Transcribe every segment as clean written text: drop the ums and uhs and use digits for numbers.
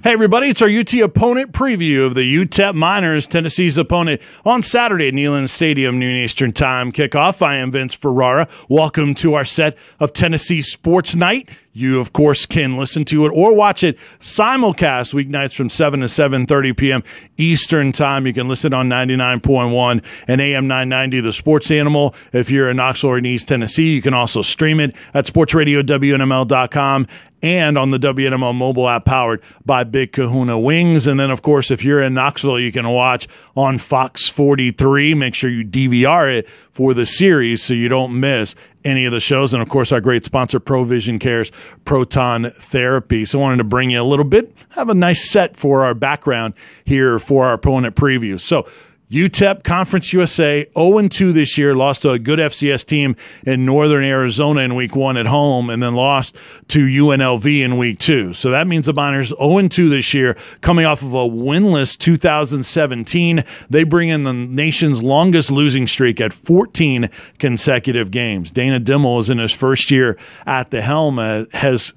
Hey, everybody, it's our UT opponent preview of the UTEP Miners, Tennessee's opponent, on Saturday at Neyland Stadium, noon Eastern Time kickoff. I am Vince Ferrara. Welcome to our set of Tennessee Sports Night. You, of course, can listen to it or watch it simulcast weeknights from 7 to 7:30 p.m. Eastern Time. You can listen on 99.1 and AM 990, The Sports Animal. If you're in Knoxville or in East Tennessee, you can also stream it at sportsradiownml.com and on the WNML mobile app powered by Big Kahuna Wings. And then, of course, if you're in Knoxville, you can watch on Fox 43. Make sure you DVR it for the series so you don't miss any of the shows. And, of course, our great sponsor, Provision Care's Proton Therapy. So I wanted to bring you a little bit, have a nice set for our background here for our opponent preview. So UTEP Conference USA 0-2 this year, lost to a good FCS team in Northern Arizona in week 1 at home, and then lost to UNLV in week 2. So that means the Miners 0-2 this year, coming off of a winless 2017. They bring in the nation's longest losing streak at 14 consecutive games. Dana Dimmel is in his first year at the helm as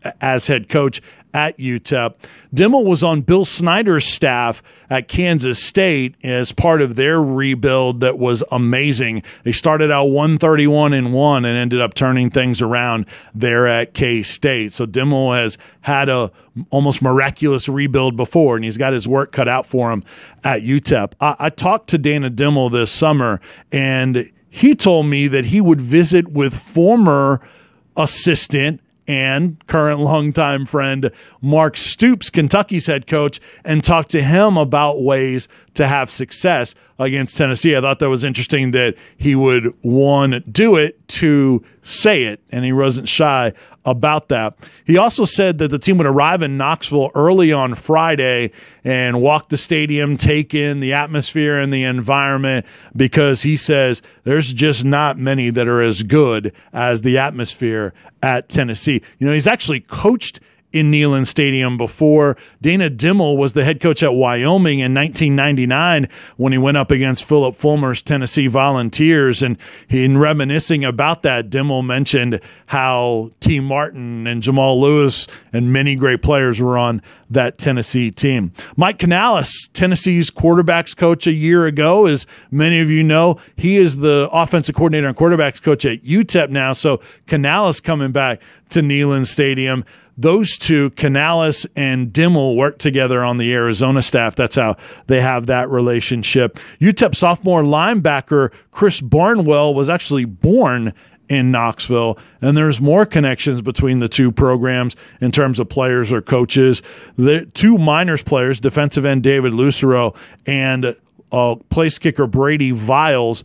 head coach at UTEP. Dimmel was on Bill Snyder's staff at Kansas State as part of their rebuild that was amazing. They started out 131-1 and ended up turning things around there at K-State. So Dimmel has had a almost miraculous rebuild before, and he's got his work cut out for him at UTEP. I talked to Dana Dimmel this summer, and he told me that he would visit with former assistant and current longtime friend Mark Stoops, Kentucky's head coach, and talk to him about ways to have success against Tennessee. I thought that was interesting that he would, one, do it, two, say it, and he wasn't shy about that. He also said that the team would arrive in Knoxville early on Friday and walk the stadium, take in the atmosphere and the environment, because he says there's just not many that are as good as the atmosphere at Tennessee. You know, he's actually coached in Neyland Stadium before. Dana Dimmel was the head coach at Wyoming in 1999 when he went up against Philip Fulmer's Tennessee Volunteers. And in reminiscing about that, Dimmel mentioned how T. Martin and Jamal Lewis and many great players were on that Tennessee team. Mike Canales, Tennessee's quarterbacks coach a year ago, as many of you know, he is the offensive coordinator and quarterbacks coach at UTEP now. So Canales coming back to Neyland Stadium. Those two, Canales and Dimmel, work together on the Arizona staff. That's how they have that relationship. UTEP sophomore linebacker Chris Barnwell was actually born in Knoxville, and there's more connections between the two programs in terms of players or coaches. The two Miners players, defensive end David Lucero and place kicker Brady Viles,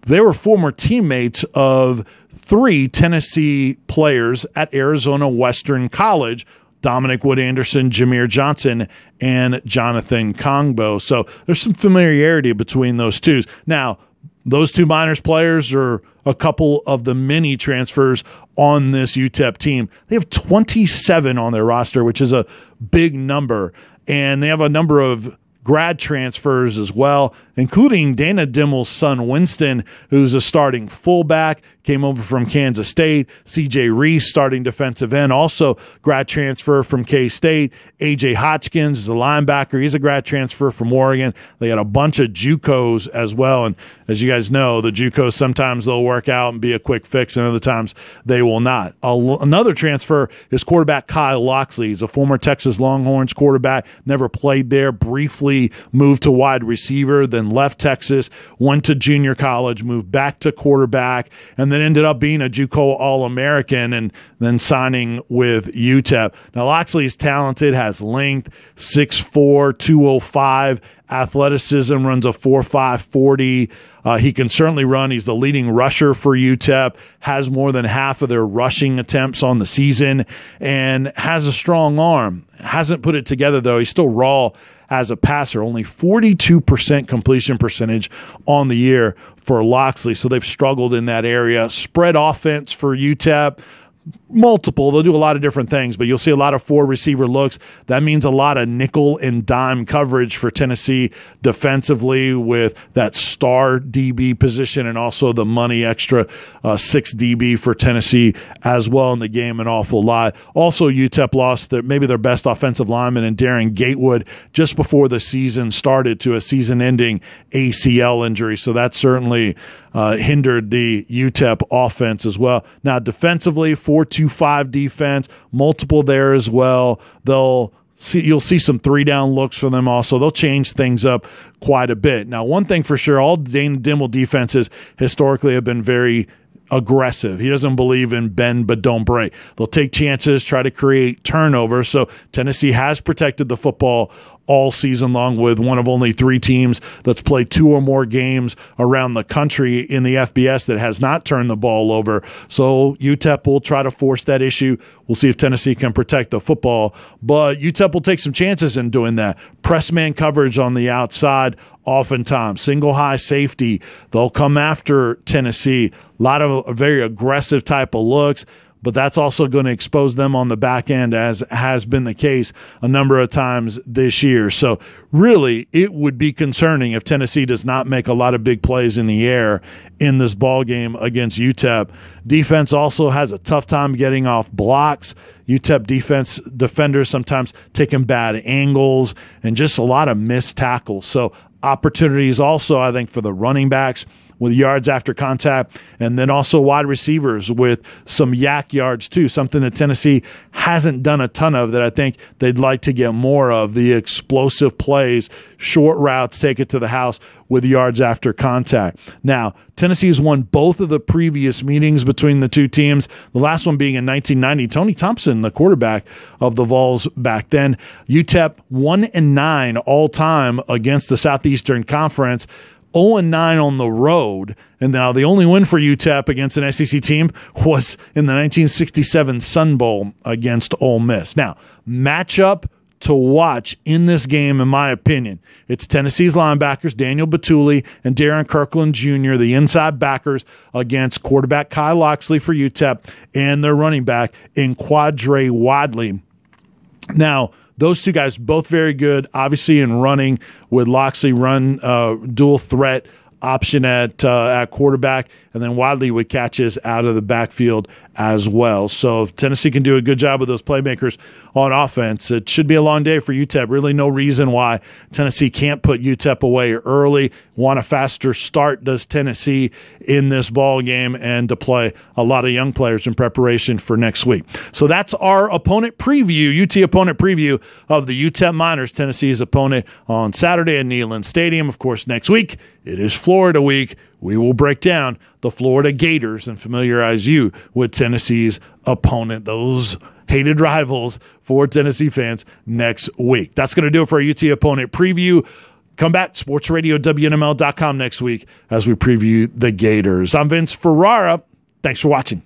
they were former teammates of three Tennessee players at Arizona Western College: Dominic Wood Anderson, Jameer Johnson, and Jonathan Kongbo. So there's some familiarity between those two. Now, those two Miners players are a couple of the many transfers on this UTEP team. They have 27 on their roster, which is a big number, and they have a number of grad transfers as well, including Dana Dimmel's son Winston, who's a starting fullback, came over from Kansas State. C.J. Reese, starting defensive end, also grad transfer from K-State. A.J. Hotchkins is a linebacker. He's a grad transfer from Oregon. They got a bunch of JUCOs as well, and as you guys know, the JUCOs, sometimes they'll work out and be a quick fix, and other times they will not. Another transfer is quarterback Kyle Locksley. He's a former Texas Longhorns quarterback, never played there, briefly moved to wide receiver, then left Texas, went to junior college, moved back to quarterback, and then ended up being a JUCO All-American and then signing with UTEP. Now, Locksley's talented, has length, 6'4", 205, athleticism, runs a 4.5 40. He can certainly run. He's the leading rusher for UTEP, has more than half of their rushing attempts on the season, and has a strong arm. Hasn't put it together, though. He's still raw as a passer, only 42% completion percentage on the year for Locksley, so they've struggled in that area. Spread offense for UTEP. multiple. They'll do a lot of different things, but you'll see a lot of 4 receiver looks. That means a lot of nickel and dime coverage for Tennessee defensively with that star DB position and also the money extra 6 DB for Tennessee as well in the game, an awful lot. Also, UTEP lost maybe their best offensive lineman in Darren Gatewood just before the season started to a season-ending ACL injury, so that certainly hindered the UTEP offense as well. Now, defensively, 4-2-5 defense, multiple there as well. You'll see some 3-down looks for them also. They'll change things up quite a bit. Now, one thing for sure, all Dane Dimel defenses historically have been very aggressive. He doesn't believe in bend but don't break. They'll take chances, try to create turnovers. So Tennessee has protected the football all season long with one of only 3 teams that's played 2 or more games around the country in the FBS that has not turned the ball over. So UTEP will try to force that issue. We'll see if Tennessee can protect the football, but UTEP will take some chances in doing that. Press man coverage on the outside oftentimes. Single high safety. They'll come after Tennessee. A lot of very aggressive type of looks, but that's also going to expose them on the back end, as has been the case a number of times this year. So really, it would be concerning if Tennessee does not make a lot of big plays in the air in this ball game against UTEP. Defense also has a tough time getting off blocks. UTEP defenders sometimes taking bad angles and just a lot of missed tackles. So opportunities also, I think, for the running backs with yards after contact, and then also wide receivers with some yak yards too, something that Tennessee hasn't done a ton of that I think they'd like to get more of, the explosive plays, short routes, take it to the house with yards after contact. Now, Tennessee has won both of the previous meetings between the two teams, the last one being in 1990. Tony Thompson, the quarterback of the Vols back then. UTEP 1-9 all-time against the Southeastern Conference, 0-9 on the road. And now the only win for UTEP against an SEC team was in the 1967 Sun Bowl against Ole Miss. Now, matchup to watch in this game, in my opinion, it's Tennessee's linebackers, Daniel Batuli and Darren Kirkland Jr., the inside backers, against quarterback Kyle Locksley for UTEP and their running back in Quadre Wadley. Now, those two guys both very good, obviously in running, with Locksley run dual threat option at quarterback, and then Wadley with catches out of the backfield as well. So if Tennessee can do a good job with those playmakers on offense, it should be a long day for UTEP. Really no reason why Tennessee can't put UTEP away early. Want a faster start, does Tennessee, in this ball game, and to play a lot of young players in preparation for next week. So that's our opponent preview, UT opponent preview of the UTEP Miners, Tennessee's opponent on Saturday at Neyland Stadium. Of course, next week it is Florida week. We will break down the Florida Gators and familiarize you with Tennessee's opponent, those hated rivals for Tennessee fans, next week. That's going to do it for our UT opponent preview. Come back, sportsradio.WNML.com next week as we preview the Gators. I'm Vince Ferrara. Thanks for watching.